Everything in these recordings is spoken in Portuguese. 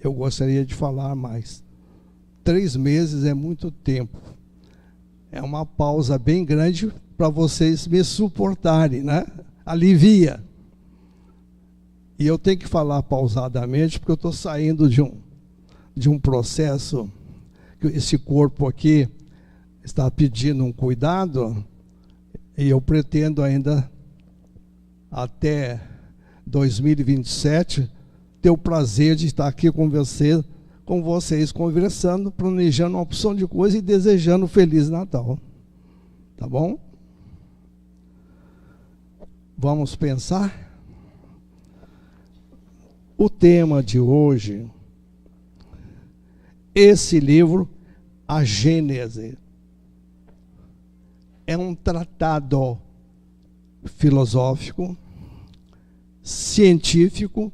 eu gostaria de falar mais. 3 meses é muito tempo. É uma pausa bem grande para vocês me suportarem, né? Alivia. E eu tenho que falar pausadamente, porque eu estou saindo de um processo que esse corpo aqui está pedindo um cuidado, e eu pretendo ainda, até 2027, ter o prazer de estar aqui com vocês conversando, planejando uma opção de coisa e desejando um Feliz Natal. Tá bom? Vamos pensar? O tema de hoje, esse livro, a Gênese, é um tratado filosófico, científico,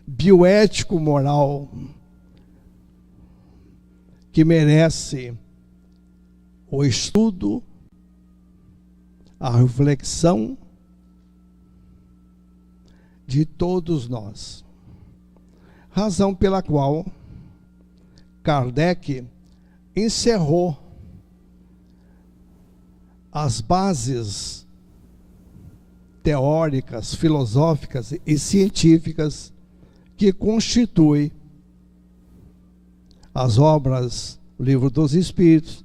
bioético, moral, que merece o estudo, a reflexão de todos nós. Razão pela qual Kardec encerrou as bases teóricas, filosóficas e científicas que constituem as obras, o Livro dos Espíritos,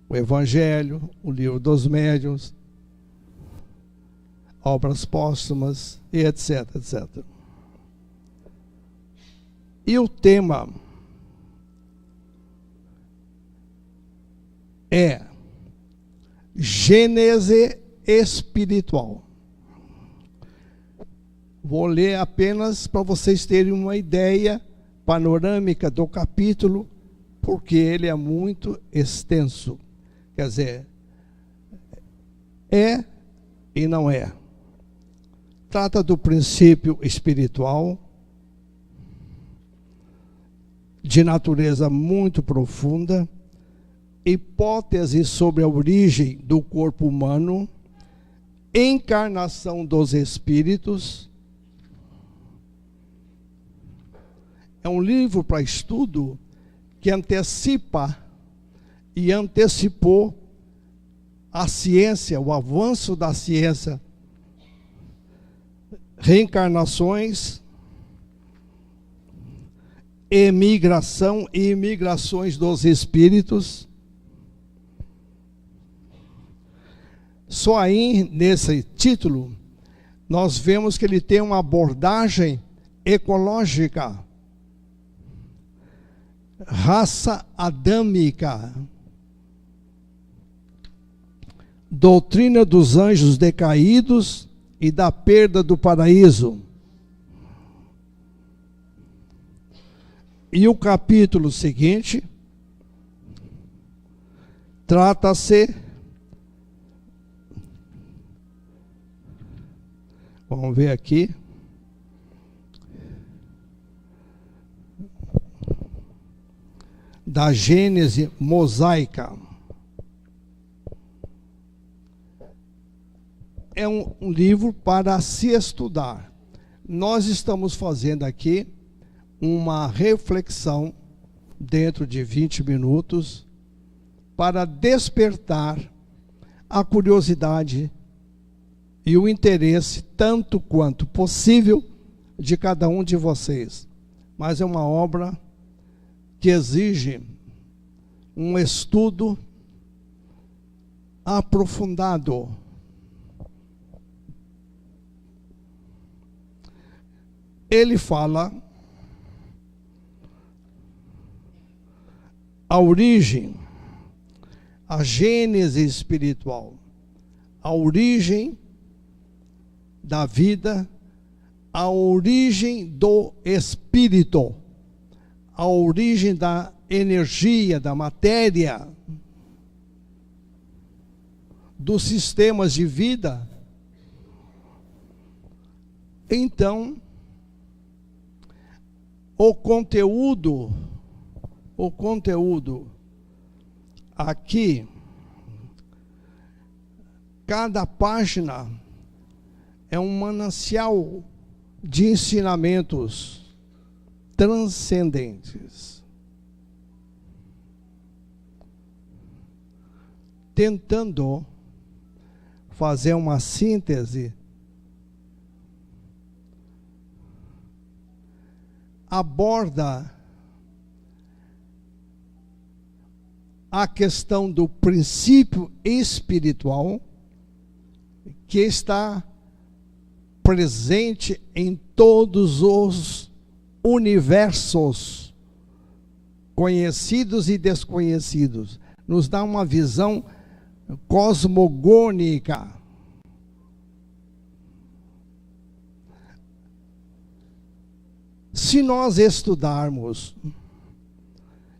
o Evangelho, o Livro dos Médiuns, obras póstumas, e etc, etc. E o tema é Gênese espiritual. Vou ler apenas para vocês terem uma ideia panorâmica do capítulo, porque ele é muito extenso. Quer dizer, é e não é. Trata do princípio espiritual, de natureza muito profunda, hipóteses sobre a origem do corpo humano, encarnação dos espíritos. É um livro para estudo que antecipa e antecipou a ciência, o avanço da ciência, reencarnações, emigração e imigrações dos espíritos. Só aí, nesse título, nós vemos que ele tem uma abordagem ecológica, raça adâmica, doutrina dos anjos decaídos e da perda do paraíso. E o capítulo seguinte trata-se, vamos ver aqui, da Gênese mosaica. É um livro para se estudar. Nós estamos fazendo aqui uma reflexão dentro de 20 minutos para despertar a curiosidade e o interesse, tanto quanto possível, de cada um de vocês. Mas é uma obra que exige um estudo aprofundado. Ele fala a origem, a gênese espiritual, a origem da vida, a origem do espírito, a origem da energia, da matéria, dos sistemas de vida. Então, o conteúdo aqui, cada página é um manancial de ensinamentos transcendentes. Tentando fazer uma síntese, aborda a questão do princípio espiritual que está presente em todos os universos conhecidos e desconhecidos. Nos dá uma visão cosmogônica. Se nós estudarmos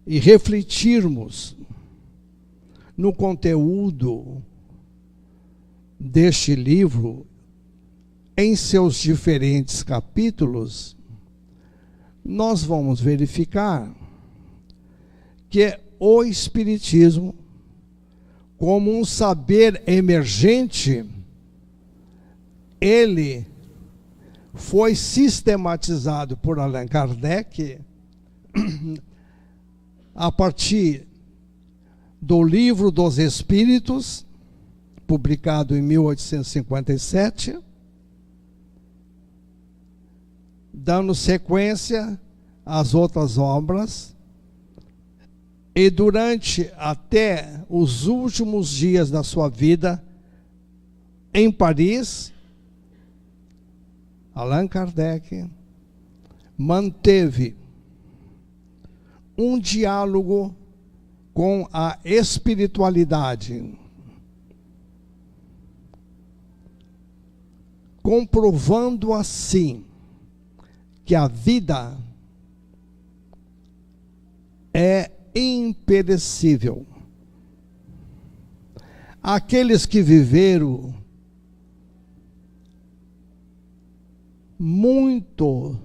e refletirmos no conteúdo deste livro, em seus diferentes capítulos, nós vamos verificar que o Espiritismo, como um saber emergente, ele foi sistematizado por Allan Kardec a partir do Livro dos Espíritos, publicado em 1857, dando sequência às outras obras, e durante até os últimos dias da sua vida, em Paris, Allan Kardec manteve um diálogo com a espiritualidade, comprovando assim que a vida é imperecível. Aqueles que viveram muitos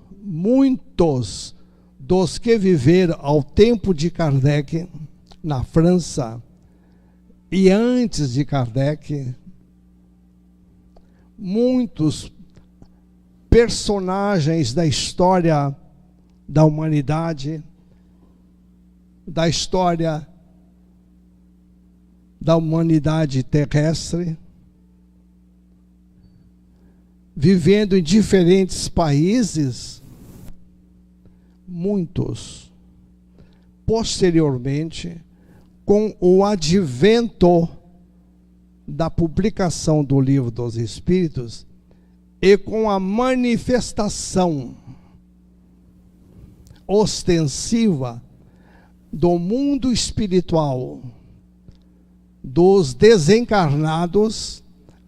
dos que viveram ao tempo de Kardec na França e antes de Kardec, muitos personagens da história da humanidade, da história da humanidade terrestre, vivendo em diferentes países, muitos, posteriormente, com o advento da publicação do Livro dos Espíritos e com a manifestação ostensiva do mundo espiritual dos desencarnados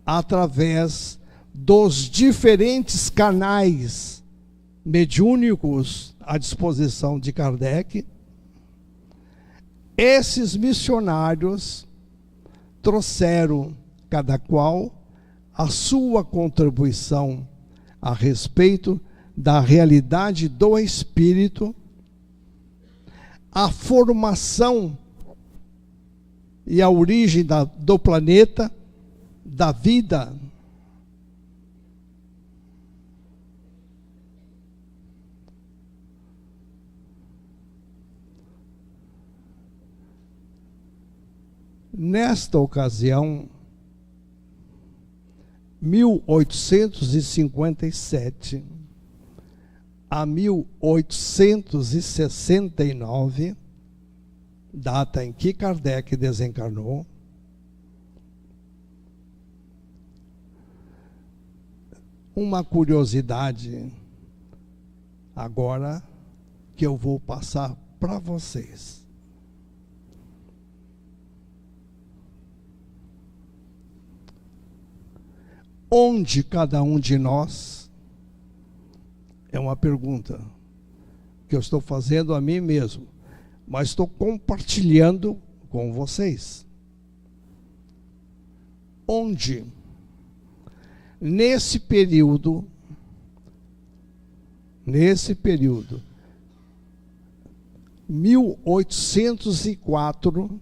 através dos diferentes canais mediúnicos à disposição de Kardec, esses missionários trouxeram, cada qual, a sua contribuição a respeito da realidade do espírito, a formação e a origem do planeta, da vida. Nesta ocasião, 1857 a 1869, data em que Kardec desencarnou, uma curiosidade agora que eu vou passar para vocês. Onde cada um de nós, é uma pergunta que eu estou fazendo a mim mesmo, mas estou compartilhando com vocês. Onde, nesse período, 1804,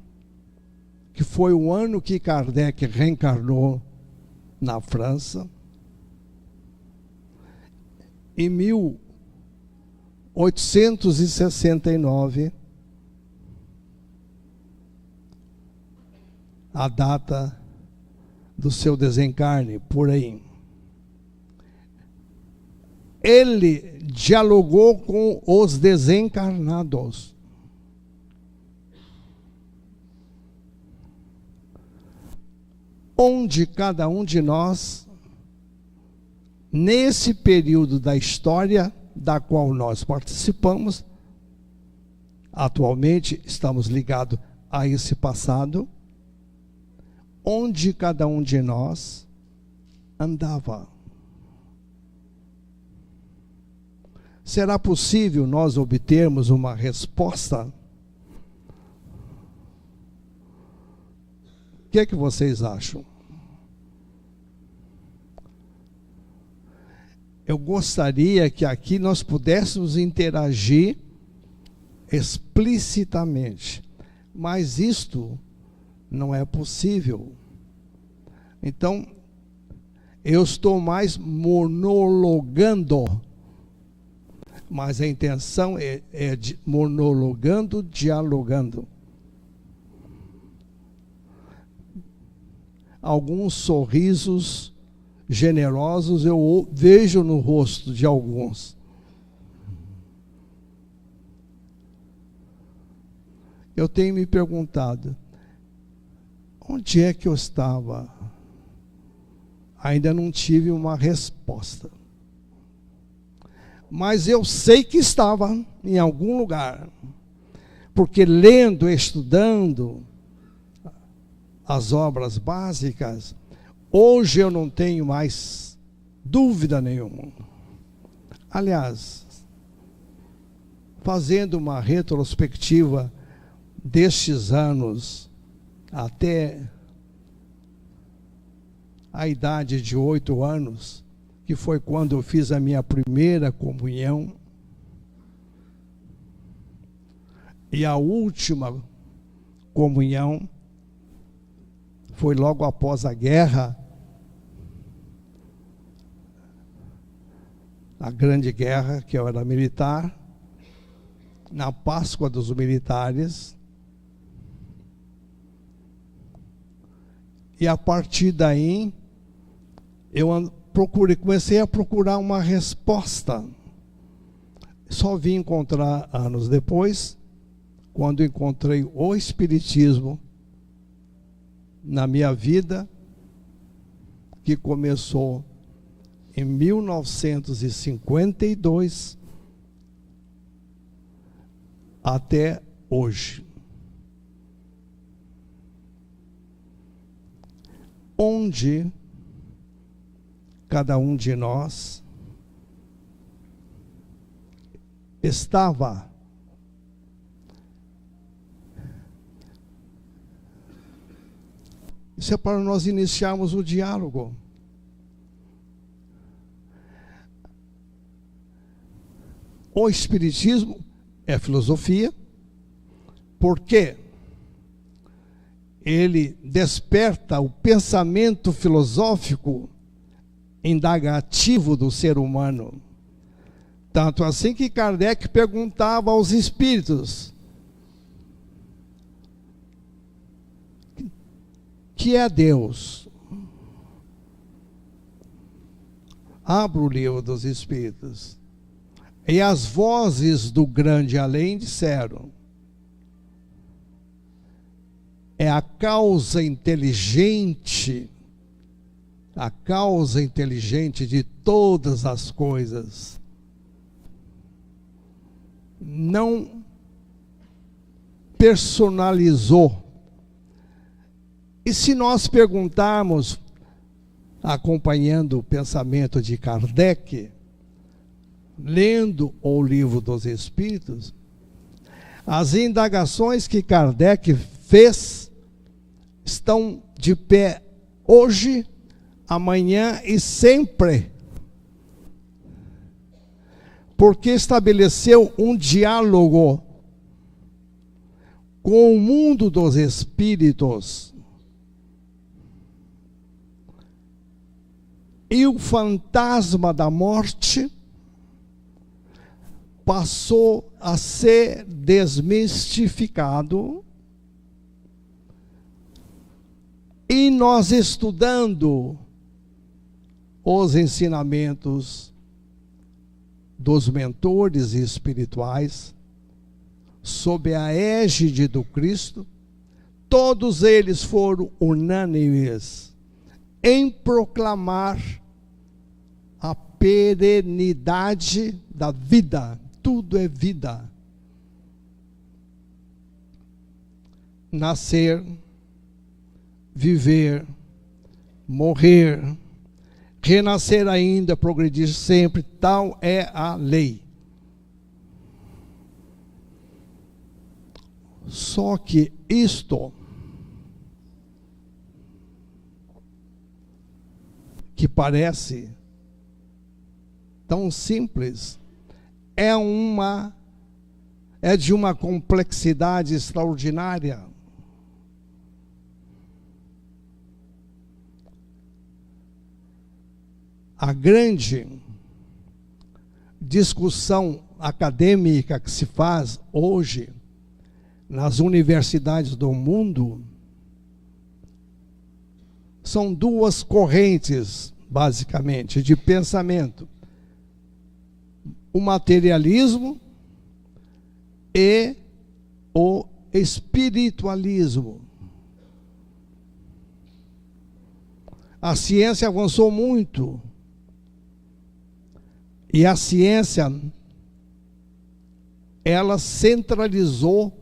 que foi o ano que Kardec reencarnou na França, em 1869, a data do seu desencarne, por aí. Ele dialogou com os desencarnados. Onde cada um de nós, nesse período da história da qual nós participamos, atualmente estamos ligados a esse passado, onde cada um de nós andava. Será possível nós obtermos uma resposta? O que é que vocês acham? Eu gostaria que aqui nós pudéssemos interagir explicitamente, mas isto não é possível. Então, eu estou mais monologando, mas a intenção é monologando, dialogando. Alguns sorrisos generosos eu vejo no rosto de alguns. Eu tenho me perguntado, onde é que eu estava? Ainda não tive uma resposta. Mas eu sei que estava em algum lugar. Porque lendo, estudando as obras básicas, hoje eu não tenho mais dúvida nenhuma. Aliás, fazendo uma retrospectiva destes anos até a idade de 8 anos, que foi quando eu fiz a minha primeira comunhão, e a última comunhão foi logo após a guerra, a grande guerra, que eu era militar, na Páscoa dos militares. E a partir daí, eu comecei a procurar uma resposta. Só vim encontrar anos depois, quando encontrei o Espiritismo na minha vida, que começou em 1952 até hoje. Onde cada um de nós estava. Isso é para nós iniciarmos o diálogo. O Espiritismo é filosofia, porque ele desperta o pensamento filosófico indagativo do ser humano. Tanto assim que Kardec perguntava aos espíritos: que é Deus? Abra o livro dos Espíritos. E as vozes do grande além disseram: é a causa inteligente de todas as coisas. Não personalizou. E se nós perguntarmos, acompanhando o pensamento de Kardec, lendo o livro dos Espíritos, as indagações que Kardec fez estão de pé hoje, amanhã e sempre, porque estabeleceu um diálogo com o mundo dos espíritos. E o fantasma da morte passou a ser desmistificado, e nós estudando os ensinamentos dos mentores espirituais, sob a égide do Cristo, todos eles foram unânimes em proclamar a perenidade da vida. Tudo é vida. Nascer, viver, morrer, renascer ainda, progredir sempre, tal é a lei. Só que isto, que parece tão simples, é de uma complexidade extraordinária. A grande discussão acadêmica que se faz hoje nas universidades do mundo são duas correntes, basicamente, de pensamento: o materialismo e o espiritualismo. A ciência avançou muito, e a ciência, ela centralizou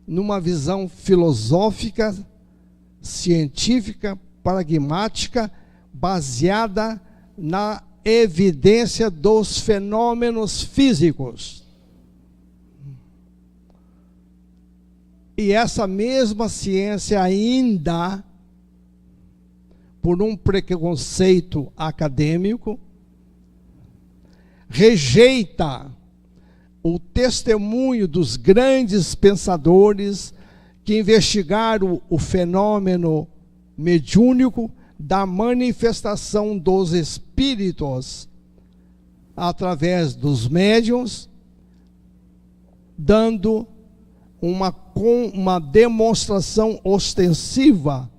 numa visão filosófica, científica, pragmática, baseada na evidência dos fenômenos físicos. E essa mesma ciência ainda, por um preconceito acadêmico, rejeita o testemunho dos grandes pensadores que investigaram o fenômeno mediúnico da manifestação dos espíritos através dos médiuns, dando uma demonstração ostensiva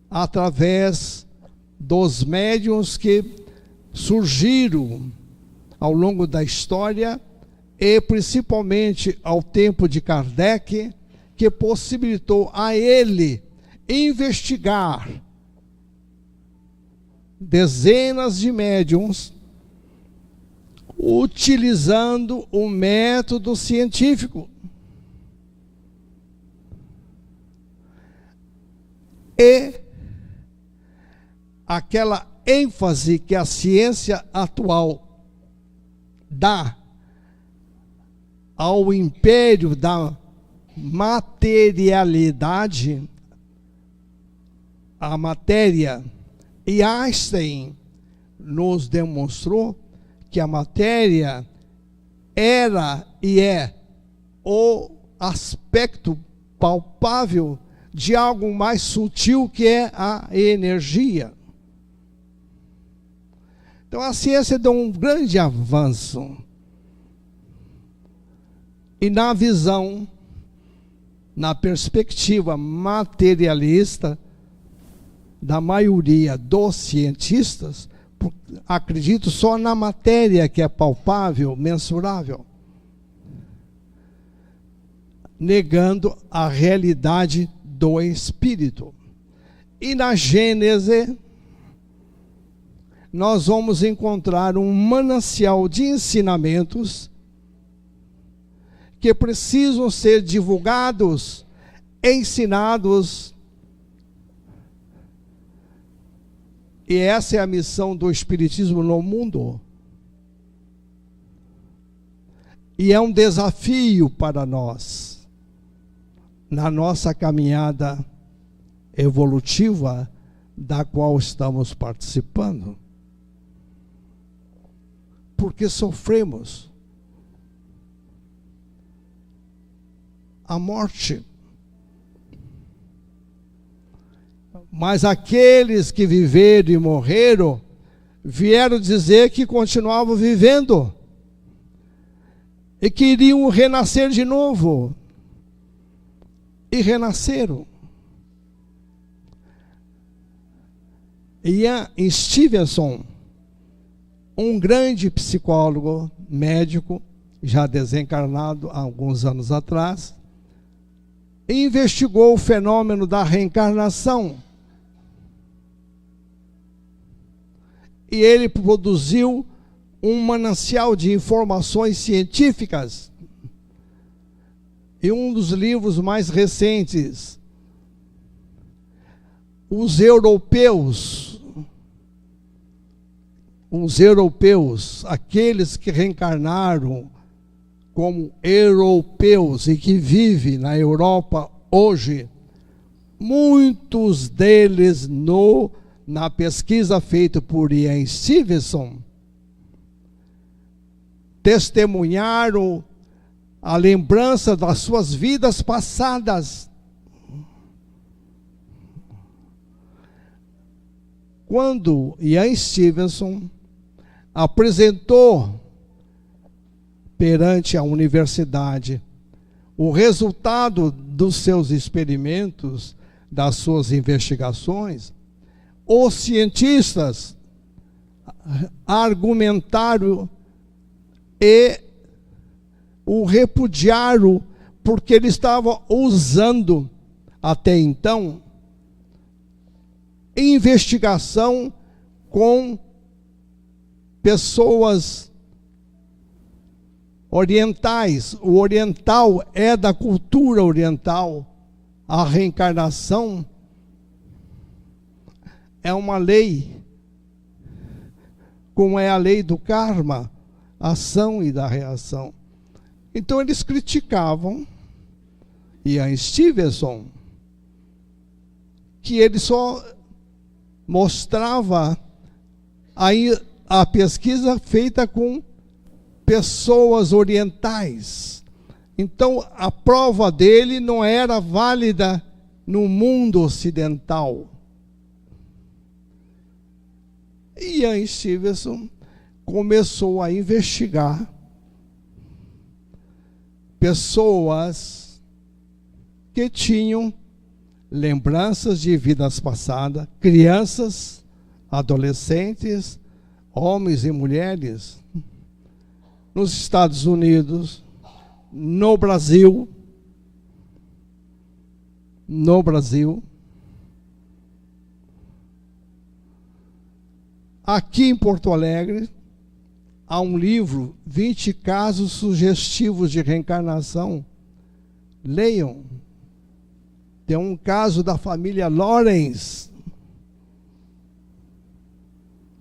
através dos médiuns que surgiram ao longo da história, e principalmente ao tempo de Kardec, que possibilitou a ele investigar dezenas de médiuns utilizando o método científico. E aquela ênfase que a ciência atual dá ao império da materialidade, a matéria, e Einstein nos demonstrou que a matéria era e é o aspecto palpável de algo mais sutil, que é a energia. Então a ciência deu um grande avanço. E na visão, na perspectiva materialista da maioria dos cientistas, acredito só na matéria que é palpável, mensurável, negando a realidade do espírito. E na Gênese, nós vamos encontrar um manancial de ensinamentos que precisam ser divulgados, ensinados. E essa é a missão do Espiritismo no mundo. E é um desafio para nós, na nossa caminhada evolutiva, da qual estamos participando. Porque sofremos a morte. Mas aqueles que viveram e morreram, vieram dizer que continuavam vivendo. e queriam renascer de novo. E renasceram. Ian Stevenson, um grande psicólogo, médico, já desencarnado há alguns anos atrás, investigou o fenômeno da reencarnação. E ele produziu um manancial de informações científicas. E um dos livros mais recentes, os europeus, aqueles que reencarnaram como europeus e que vivem na Europa hoje, muitos deles na pesquisa feita por Ian Stevenson, testemunharam a lembrança das suas vidas passadas. Quando Ian Stevenson apresentou perante a universidade o resultado dos seus experimentos, das suas investigações, os cientistas argumentaram e o repudiaram, porque ele estava usando, até então, investigação com pessoas orientais. O oriental é da cultura oriental. A reencarnação é uma lei, como é a lei do karma, ação e da reação. Então eles criticavam Ian Stevenson, que ele só mostrava a pesquisa feita com pessoas orientais. Então a prova dele não era válida no mundo ocidental. E Ian Stevenson começou a investigar pessoas que tinham lembranças de vidas passadas, crianças, adolescentes, homens e mulheres, nos Estados Unidos, no Brasil, aqui em Porto Alegre, há um livro, 20 casos sugestivos de reencarnação. Leiam. Tem um caso da família Lawrence,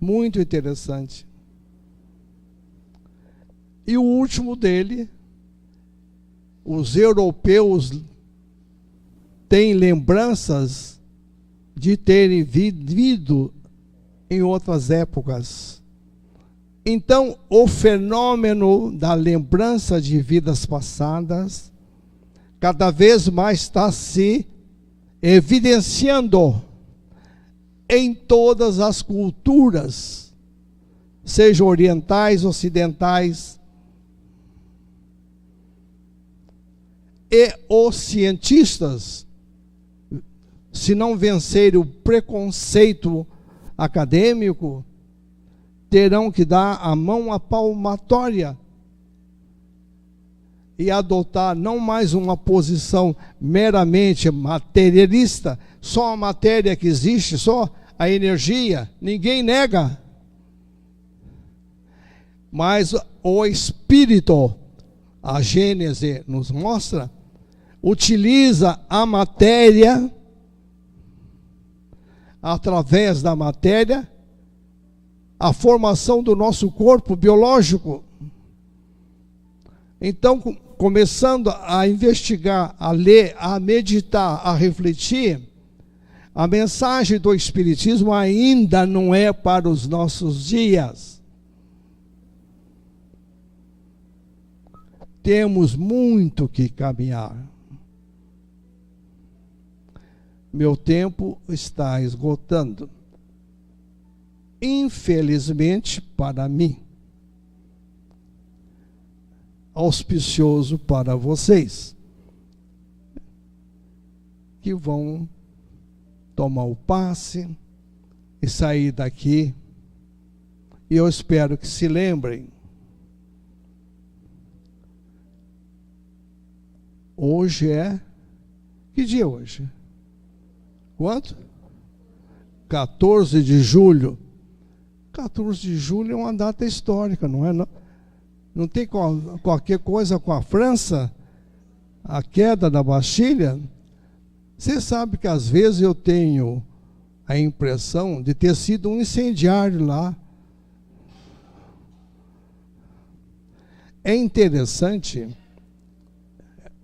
muito interessante. E o último dele, os europeus têm lembranças de terem vivido em outras épocas. Então, o fenômeno da lembrança de vidas passadas cada vez mais está se evidenciando em todas as culturas, sejam orientais, ocidentais. E os cientistas, se não vencerem o preconceito acadêmico, terão que dar a mão à palmatória e adotar não mais uma posição meramente materialista, só a matéria que existe, só a energia, ninguém nega. Mas o Espírito, a Gênese nos mostra, utiliza a matéria, através da matéria, a formação do nosso corpo biológico. Então, começando a investigar, a ler, a meditar, a refletir, a mensagem do Espiritismo ainda não é para os nossos dias. Temos muito que caminhar. Meu tempo está esgotando. Infelizmente para mim. auspicioso para vocês, que vão tomar o passe e sair daqui. E eu espero que se lembrem. Hoje é... Que dia é hoje? Quanto? 14 de julho. 14 de julho é uma data histórica, não é? Não tem qualquer coisa com a França? A queda da Bastilha? Você sabe que às vezes eu tenho a impressão de ter sido um incendiário lá. É interessante,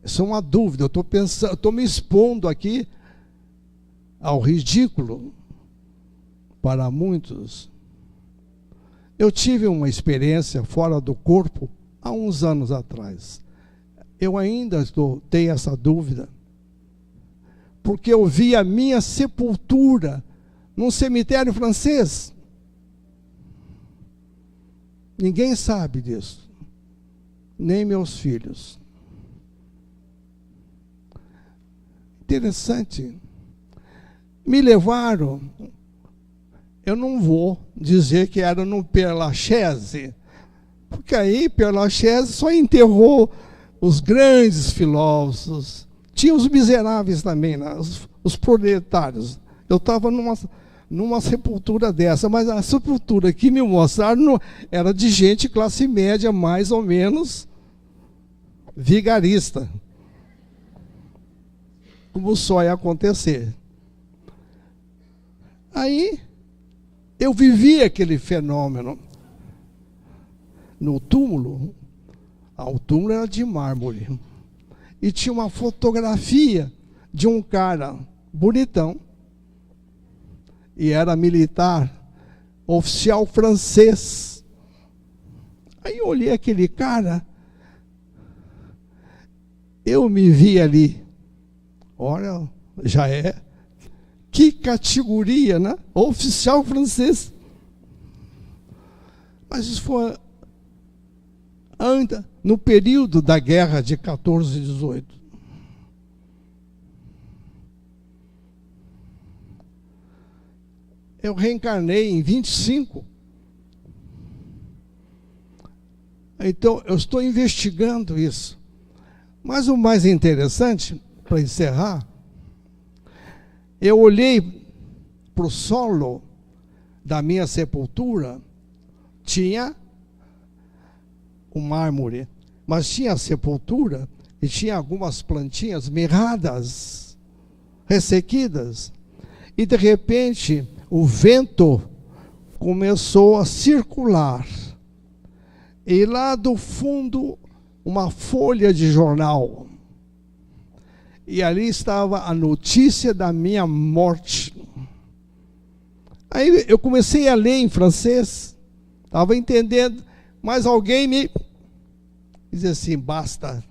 isso é uma dúvida, eu estou me expondo aqui ao ridículo para muitos. Eu tive uma experiência fora do corpo há uns anos atrás. Eu ainda tenho essa dúvida, porque eu vi a minha sepultura num cemitério francês. Ninguém sabe disso, nem meus filhos. Interessante. Me levaram, eu não vou dizer que era no Père Lachaise, porque aí Père Lachaise só enterrou os grandes filósofos. Tinha os miseráveis também, né? Os proletários. Eu estava numa sepultura dessa, mas a sepultura que me mostraram era de gente classe média, mais ou menos vigarista, como só ia acontecer. Aí eu vivi aquele fenômeno no túmulo. O túmulo era de mármore e tinha uma fotografia de um cara bonitão, e era militar, oficial francês. Aí eu olhei aquele cara, eu me vi ali. Olha, já é, que categoria, né? Oficial francês. Mas isso foi no período da guerra de 14 e 18. Eu reencarnei em 25. Então, eu estou investigando isso. Mas o mais interessante, para encerrar, eu olhei para o solo da minha sepultura, tinha o mármore, mas tinha a sepultura e tinha algumas plantinhas mirradas, ressequidas. E de repente, o vento começou a circular. E lá do fundo, uma folha de jornal. E ali estava a notícia da minha morte. Aí eu comecei a ler em francês, estava entendendo, mas alguém me dizia assim: basta,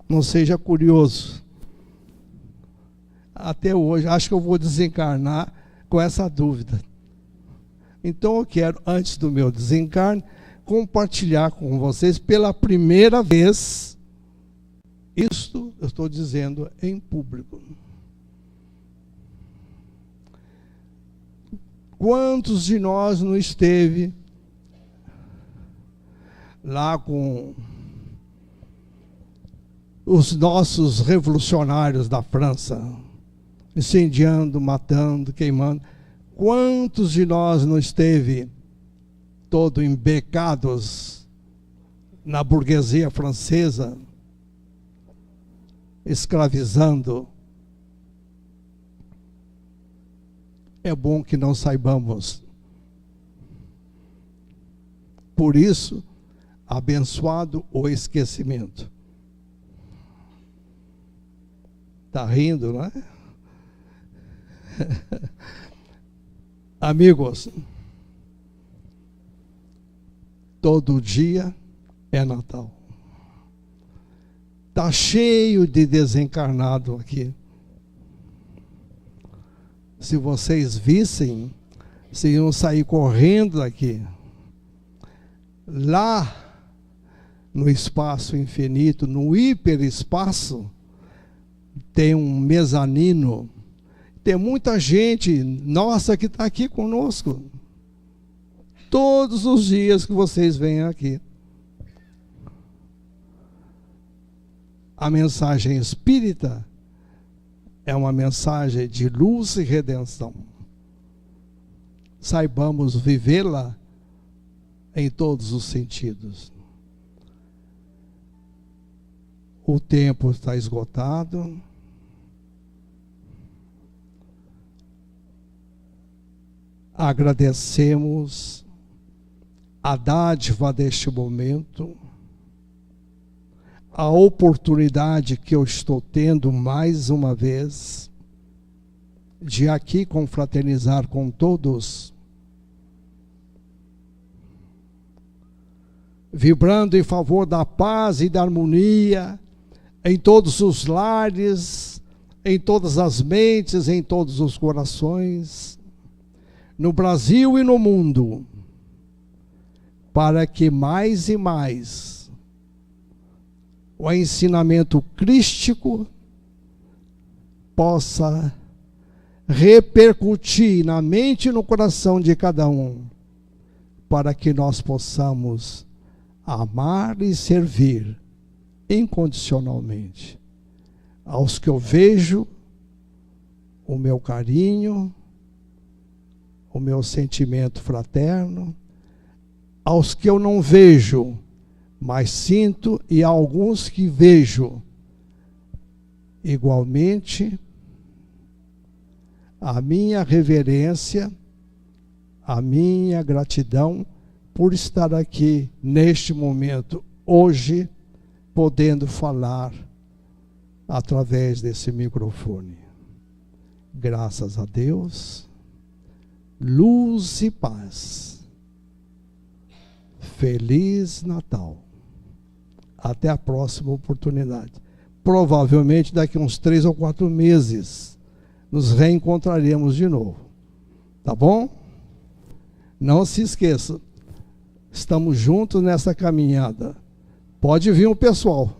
não seja curioso. Até hoje, acho que eu vou desencarnar com essa dúvida. Então eu quero, antes do meu desencarne, compartilhar com vocês pela primeira vez. Isto eu estou dizendo em público. Quantos de nós não esteve lá com os nossos revolucionários da França, incendiando, matando, queimando? Quantos de nós não esteve todo embecados na burguesia francesa, escravizando? É bom que não saibamos. Por isso, abençoado o esquecimento. Está rindo, não é? Amigos, todo dia é Natal. Está cheio de desencarnado aqui. Se vocês vissem, vocês iam sair correndo daqui. Lá no espaço infinito, no hiperespaço, tem um mezanino, tem muita gente nossa que está aqui conosco, todos os dias que vocês vêm aqui. A mensagem espírita é uma mensagem de luz e redenção. Saibamos vivê-la em todos os sentidos. O tempo está esgotado. Agradecemos a dádiva deste momento, a oportunidade que eu estou tendo mais uma vez de aqui confraternizar com todos, vibrando em favor da paz e da harmonia em todos os lares, em todas as mentes, em todos os corações, no Brasil e no mundo, para que mais e mais o ensinamento crístico possa repercutir na mente e no coração de cada um, para que nós possamos amar e servir incondicionalmente aos que eu vejo o meu carinho, o meu sentimento fraterno, aos que eu não vejo, mas sinto, e a alguns que vejo igualmente, a minha reverência, a minha gratidão por estar aqui neste momento, hoje, podendo falar através desse microfone. Graças a Deus, luz e paz. Feliz Natal. Até a próxima oportunidade. Provavelmente daqui a uns 3 ou 4 meses nos reencontraremos de novo. Tá bom? Não se esqueça. Estamos juntos nessa caminhada. Pode vir o pessoal.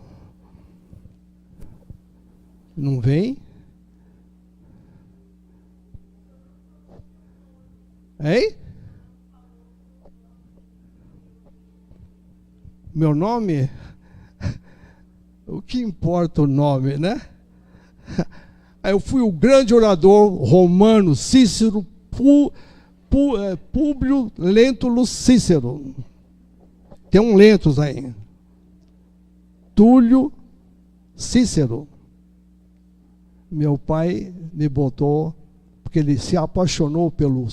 Não vem? Hein? Meu nome? O que importa o nome, né? Eu fui o grande orador romano Cícero, Públio Lentulus Cícero. Tem um Lentus aí. Túlio Cícero. Meu pai me botou, porque ele se apaixonou pelo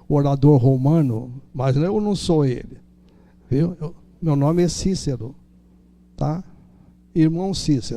orador romano, mas eu não sou ele. Viu? Meu nome é Cícero, tá? Irmão Cícero.